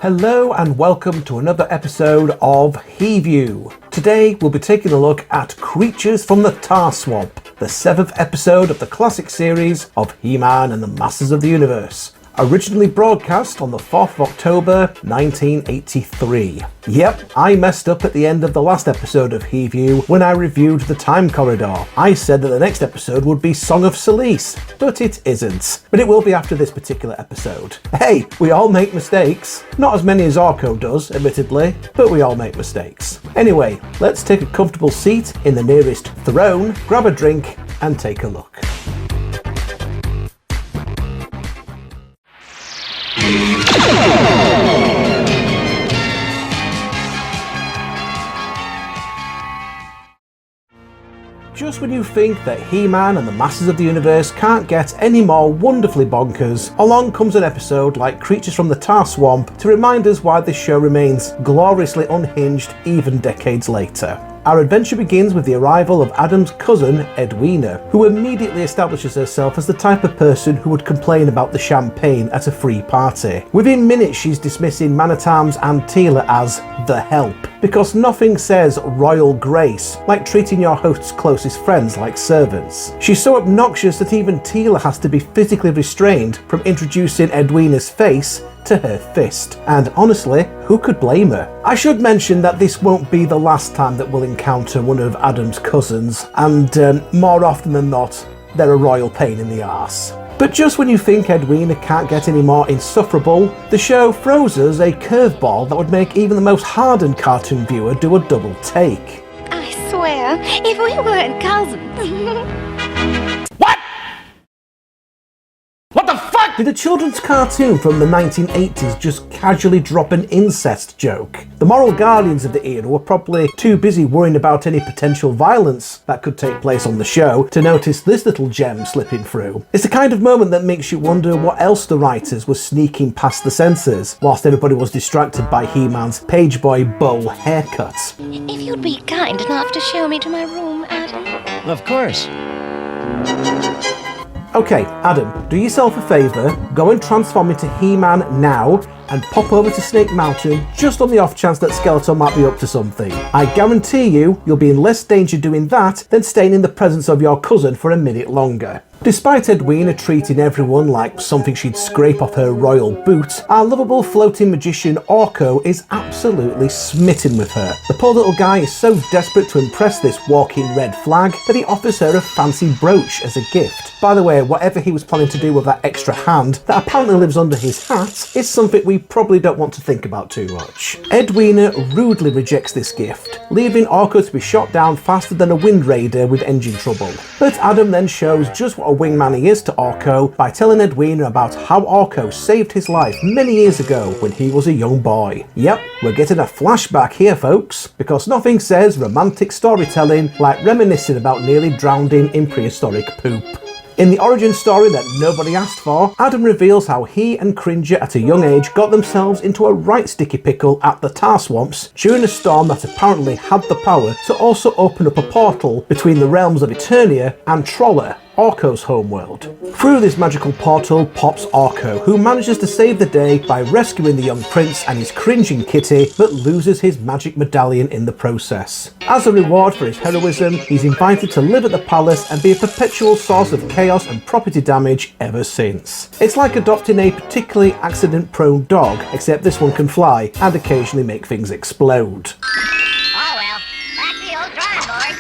Hello and welcome to another episode of He-View. Today we'll be taking a look at Creatures from the Tar Swamp, the 7th episode of the classic series of He-Man and the Masters of the Universe. Originally broadcast on the 4th of October 1983. Yep, I messed up at the end of the last episode of He-View when I reviewed the Time Corridor. I said that the next episode would be Song of Solace, but it isn't. But it will be after this particular episode. Hey, we all make mistakes. Not as many as Orko does, admittedly, but we all make mistakes. Anyway, let's take a comfortable seat in the nearest throne, grab a drink, and take a look. Just when you think that He-Man and the Masters of the Universe can't get any more wonderfully bonkers, along comes an episode like Creatures from the Tar Swamp to remind us why this show remains gloriously unhinged even decades later. Our adventure begins with the arrival of Adam's cousin, Edwina, who immediately establishes herself as the type of person who would complain about the champagne at a free party. Within minutes she's dismissing Man-at-Arms and Teela as the help, because nothing says royal grace like treating your host's closest friends like servants. She's so obnoxious that even Teela has to be physically restrained from introducing Edwina's face to her fist. And honestly, who could blame her? I should mention that this won't be the last time that we'll encounter one of Adam's cousins, and more often than not, they're a royal pain in the arse. But just when you think Edwina can't get any more insufferable, the show throws us a curveball that would make even the most hardened cartoon viewer do a double take. I swear, if we weren't cousins... Did a children's cartoon from the 1980s just casually drop an incest joke? The moral guardians of the era were probably too busy worrying about any potential violence that could take place on the show to notice this little gem slipping through. It's the kind of moment that makes you wonder what else the writers were sneaking past the censors, whilst everybody was distracted by He-Man's pageboy bowl haircut. If you'd be kind enough to show me to my room, Adam. Of course. Okay, Adam, do yourself a favour, go and transform into He-Man now, and pop over to Snake Mountain just on the off chance that Skeletor might be up to something. I guarantee you'll be in less danger doing that than staying in the presence of your cousin for a minute longer. Despite Edwina treating everyone like something she'd scrape off her royal boot, our lovable floating magician Orko is absolutely smitten with her. The poor little guy is so desperate to impress this walking red flag that he offers her a fancy brooch as a gift. By the way, whatever he was planning to do with that extra hand that apparently lives under his hat is something we probably don't want to think about too much. Edwina rudely rejects this gift, leaving Orko to be shot down faster than a Wind Raider with engine trouble. But Adam then shows just what a wingman he is to Orko by telling Edwina about how Orko saved his life many years ago when he was a young boy. Yep, we're getting a flashback here, folks, because nothing says romantic storytelling like reminiscing about nearly drowning in prehistoric poop. In the origin story that nobody asked for, Adam reveals how he and Cringer at a young age got themselves into a right sticky pickle at the Tar Swamps during a storm that apparently had the power to also open up a portal between the realms of Eternia and Troller, Orko's homeworld. Through this magical portal pops Orko, who manages to save the day by rescuing the young prince and his cringing kitty, but loses his magic medallion in the process. As a reward for his heroism, he's invited to live at the palace and be a perpetual source of chaos and property damage ever since. It's like adopting a particularly accident-prone dog, except this one can fly and occasionally make things explode. Oh well, back to the old drawing board.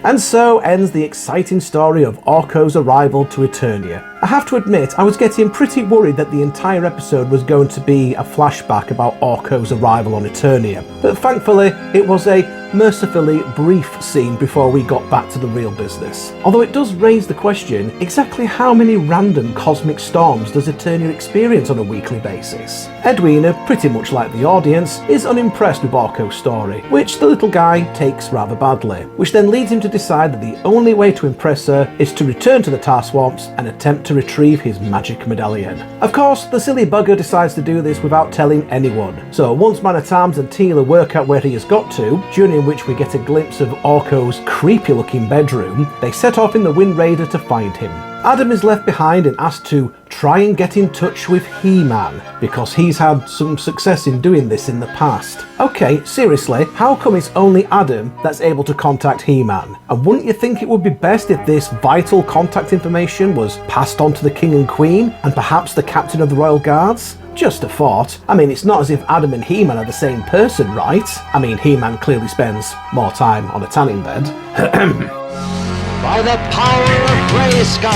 And so ends the exciting story of Orko's arrival to Eternia. I have to admit, I was getting pretty worried that the entire episode was going to be a flashback about Orko's arrival on Eternia, but thankfully it was a mercifully brief scene before we got back to the real business. Although it does raise the question, exactly how many random cosmic storms does Eternia experience on a weekly basis? Edwina, pretty much like the audience, is unimpressed with Orko's story, which the little guy takes rather badly, which then leads him to decide that the only way to impress her is to return to the Tar Swamps and attempt to retrieve his magic medallion. Of course, the silly bugger decides to do this without telling anyone, so once Man-at-Arms and Teela work out where he has got to, during in which we get a glimpse of Orko's creepy looking bedroom, they set off in the Wind Raider to find him. Adam is left behind and asked to try and get in touch with He-Man, because he's had some success in doing this in the past. Okay, seriously, how come it's only Adam that's able to contact He-Man? And wouldn't you think it would be best if this vital contact information was passed on to the King and Queen, and perhaps the Captain of the Royal Guards? Just a thought. I mean, it's not as if Adam and He-Man are the same person, right? I mean, He-Man clearly spends more time on a tanning bed. By the power of Grayskull!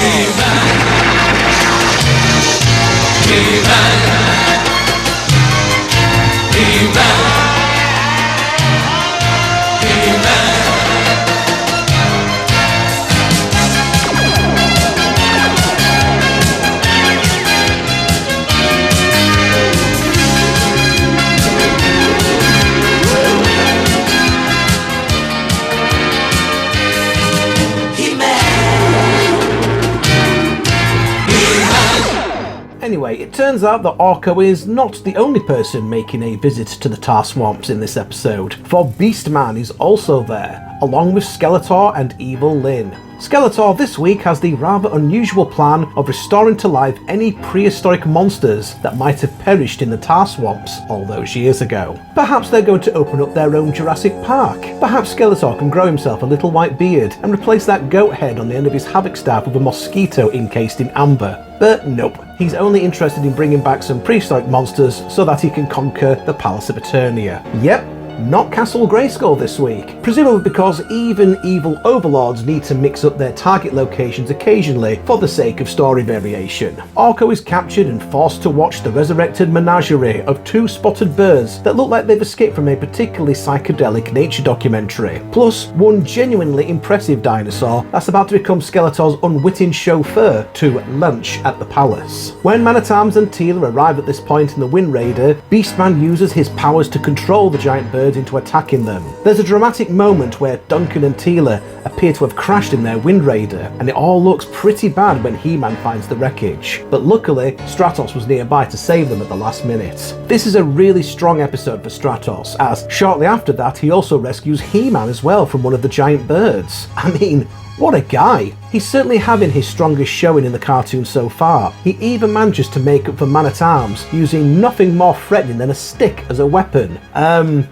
Anyway, it turns out that Orko is not the only person making a visit to the tar swamps in this episode, for Beastman is also there, along with Skeletor and evil-lyn. Skeletor this week has the rather unusual plan of restoring to life any prehistoric monsters that might have perished in the tar swamps all those years ago. Perhaps they're going to open up their own Jurassic Park. Perhaps Skeletor can grow himself a little white beard and replace that goat head on the end of his havoc staff with a mosquito encased in amber. But nope, he's only interested in bringing back some prehistoric monsters so that he can conquer the Palace of Eternia. Yep, not Castle Grayskull this week, presumably because even evil overlords need to mix up their target locations occasionally for the sake of story variation. Orko is captured and forced to watch the resurrected menagerie of two spotted birds that look like they've escaped from a particularly psychedelic nature documentary, plus one genuinely impressive dinosaur that's about to become Skeletor's unwitting chauffeur to lunch at the palace. When Man-at-Arms and Teela arrive at this point in the Wind Raider, Beastman uses his powers to control the giant bird into attacking them. There's a dramatic moment where Duncan and Teela appear to have crashed in their Wind Raider, and it all looks pretty bad when He-Man finds the wreckage. But luckily, Stratos was nearby to save them at the last minute. This is a really strong episode for Stratos, as shortly after that he also rescues He-Man as well from one of the giant birds. I mean, what a guy! He's certainly having his strongest showing in the cartoon so far. He even manages to make up for Man-at-Arms using nothing more threatening than a stick as a weapon.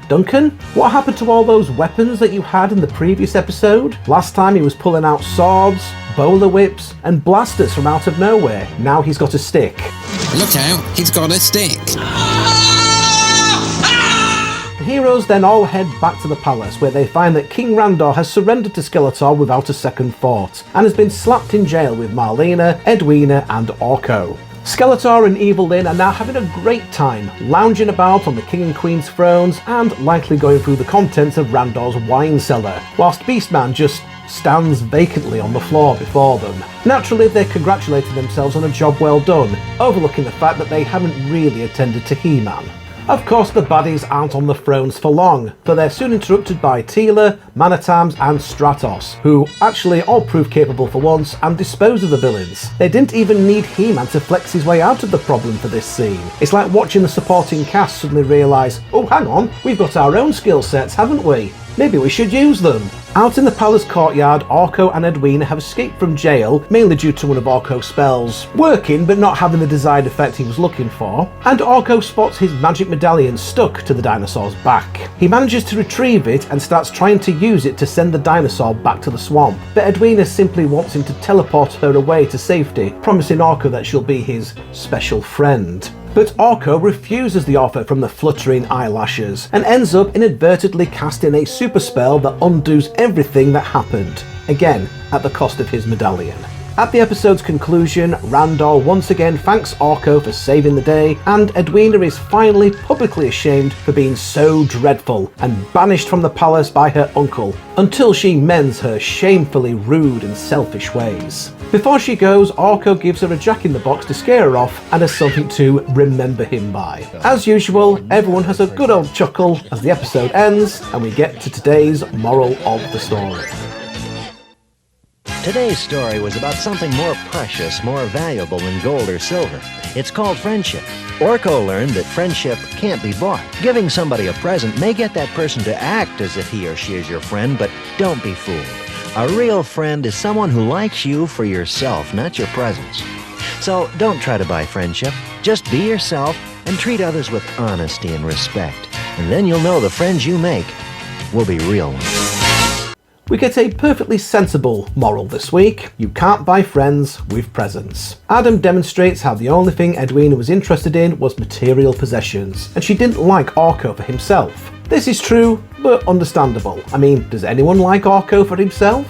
Duncan? What happened to all those weapons that you had in the previous episode? Last time he was pulling out swords, bowler whips, and blasters from out of nowhere. Now he's got a stick. Look out, he's got a stick. The heroes then all head back to the palace, where they find that King Randor has surrendered to Skeletor without a second thought, and has been slapped in jail with Marlena, Edwina, and Orko. Skeletor and evil-lyn are now having a great time, lounging about on the King and Queen's thrones, and likely going through the contents of Randor's wine cellar, whilst Beastman just stands vacantly on the floor before them. Naturally, they're congratulating themselves on a job well done, overlooking the fact that they haven't really attended to He-Man. Of course, the baddies aren't on the thrones for long, for they're soon interrupted by Teela, Man-at-Arms and Stratos, who actually all prove capable for once and dispose of the villains. They didn't even need He-Man to flex his way out of the problem for this scene. It's like watching the supporting cast suddenly realise, oh hang on, we've got our own skill sets, haven't we? Maybe we should use them. Out in the palace courtyard, Orko and Edwina have escaped from jail, mainly due to one of Orko's spells working but not having the desired effect he was looking for, and Orko spots his magic medallion stuck to the dinosaur's back. He manages to retrieve it and starts trying to use it to send the dinosaur back to the swamp, but Edwina simply wants him to teleport her away to safety, promising Orko that she'll be his special friend. But Orko refuses the offer from the fluttering eyelashes and ends up inadvertently casting a super spell that undoes everything that happened, again at the cost of his medallion. At the episode's conclusion, Randor once again thanks Orko for saving the day, and Edwina is finally publicly ashamed for being so dreadful and banished from the palace by her uncle, until she mends her shamefully rude and selfish ways. Before she goes, Orko gives her a jack-in-the-box to scare her off and as something to remember him by. As usual, everyone has a good old chuckle as the episode ends and we get to today's moral of the story. Today's story was about something more precious, more valuable than gold or silver. It's called friendship. Orko learned that friendship can't be bought. Giving somebody a present may get that person to act as if he or she is your friend, but don't be fooled. A real friend is someone who likes you for yourself, not your presents. So don't try to buy friendship. Just be yourself and treat others with honesty and respect. And then you'll know the friends you make will be real ones. We get a perfectly sensible moral this week. You can't buy friends with presents. Adam demonstrates how the only thing Edwina was interested in was material possessions, and she didn't like Orko for himself. This is true, but understandable. I mean, does anyone like Orko for himself?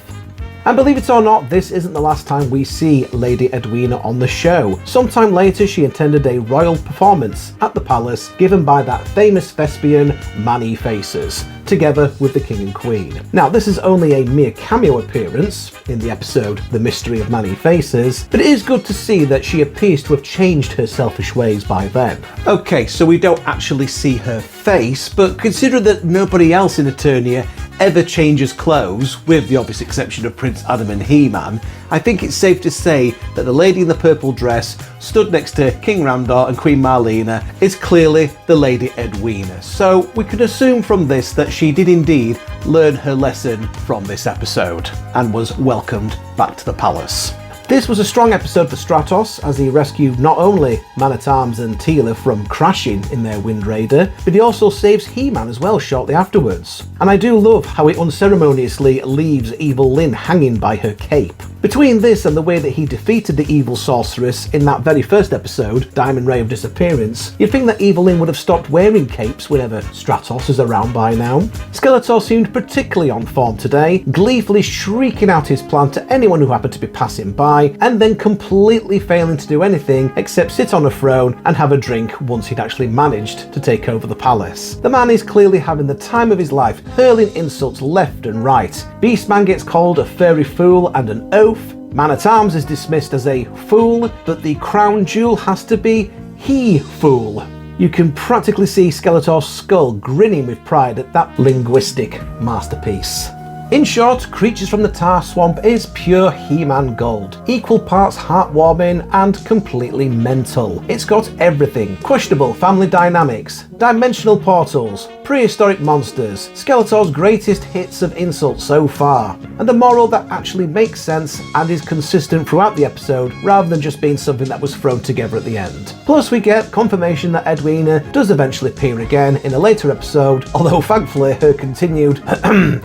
And believe it or not, this isn't the last time we see Lady Edwina on the show. Sometime later, she attended a royal performance at the palace given by that famous thespian Many Faces, together with the King and Queen. Now, this is only a mere cameo appearance in the episode The Mystery of Many Faces, but it is good to see that she appears to have changed her selfish ways by then. Okay, so we don't actually see her face, but consider that nobody else in Eternia ever changes clothes, with the obvious exception of Prince Adam and He-Man, I think it's safe to say that the lady in the purple dress stood next to King Randor and Queen Marlena is clearly the Lady Edwina. So we could assume from this that she did indeed learn her lesson from this episode and was welcomed back to the palace. This was a strong episode for Stratos, as he rescued not only Man-at-Arms and Teela from crashing in their Wind Raider, but he also saves He-Man as well shortly afterwards. And I do love how he unceremoniously leaves evil-lyn hanging by her cape. Between this and the way that he defeated the evil sorceress in that very first episode, Diamond Ray of Disappearance, you'd think that evil-lyn would have stopped wearing capes whenever Stratos is around by now. Skeletor seemed particularly on form today, gleefully shrieking out his plan to anyone who happened to be passing by, and then completely failing to do anything except sit on a throne and have a drink once he'd actually managed to take over the palace. The man is clearly having the time of his life, hurling insults left and right. Beastman gets called a furry fool and an oaf. Man-at-Arms is dismissed as a fool, but the crown jewel has to be he-fool. You can practically see Skeletor's skull grinning with pride at that linguistic masterpiece. In short, Creatures from the Tar Swamp is pure He-Man gold, equal parts heartwarming and completely mental. It's got everything: questionable family dynamics, dimensional portals, prehistoric monsters, Skeletor's greatest hits of insults so far, and a moral that actually makes sense and is consistent throughout the episode rather than just being something that was thrown together at the end. Plus we get confirmation that Edwina does eventually appear again in a later episode, although thankfully her continued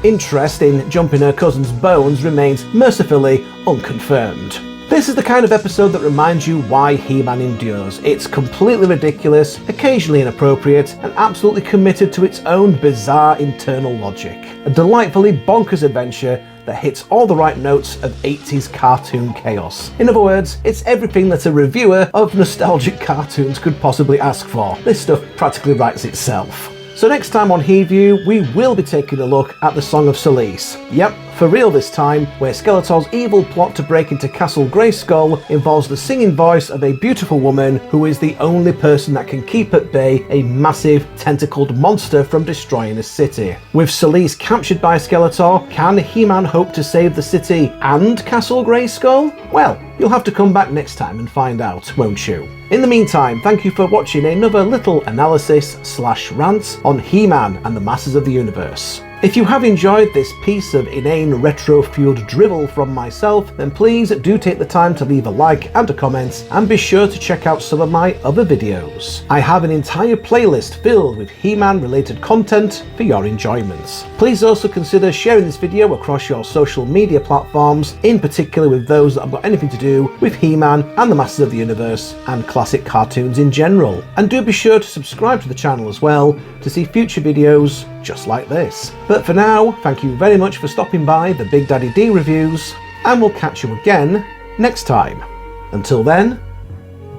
interest in jumping her cousin's bones remains mercifully unconfirmed. This is the kind of episode that reminds you why He-Man endures. It's completely ridiculous, occasionally inappropriate, and absolutely committed to its own bizarre internal logic. A delightfully bonkers adventure that hits all the right notes of 80s cartoon chaos. In other words, it's everything that a reviewer of nostalgic cartoons could possibly ask for. This stuff practically writes itself. So next time on HeView, we will be taking a look at the Song of Solace. Yep, for real this time, where Skeletor's evil plot to break into Castle Grayskull involves the singing voice of a beautiful woman who is the only person that can keep at bay a massive tentacled monster from destroying a city. With Solace captured by Skeletor, can He-Man hope to save the city and Castle Grayskull? Well, you'll have to come back next time and find out, won't you? In the meantime, thank you for watching another little analysis/rant on He-Man and the Masters of the Universe. If you have enjoyed this piece of inane retro-fueled drivel from myself, then please do take the time to leave a like and a comment, and be sure to check out some of my other videos. I have an entire playlist filled with He-Man related content for your enjoyment. Please also consider sharing this video across your social media platforms, in particular with those that have got anything to do with He-Man and the Masters of the Universe and classic cartoons in general. And do be sure to subscribe to the channel as well to see future videos just like this. But for now, thank you very much for stopping by the Big Daddy D Reviews, and we'll catch you again next time. Until then,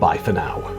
bye for now.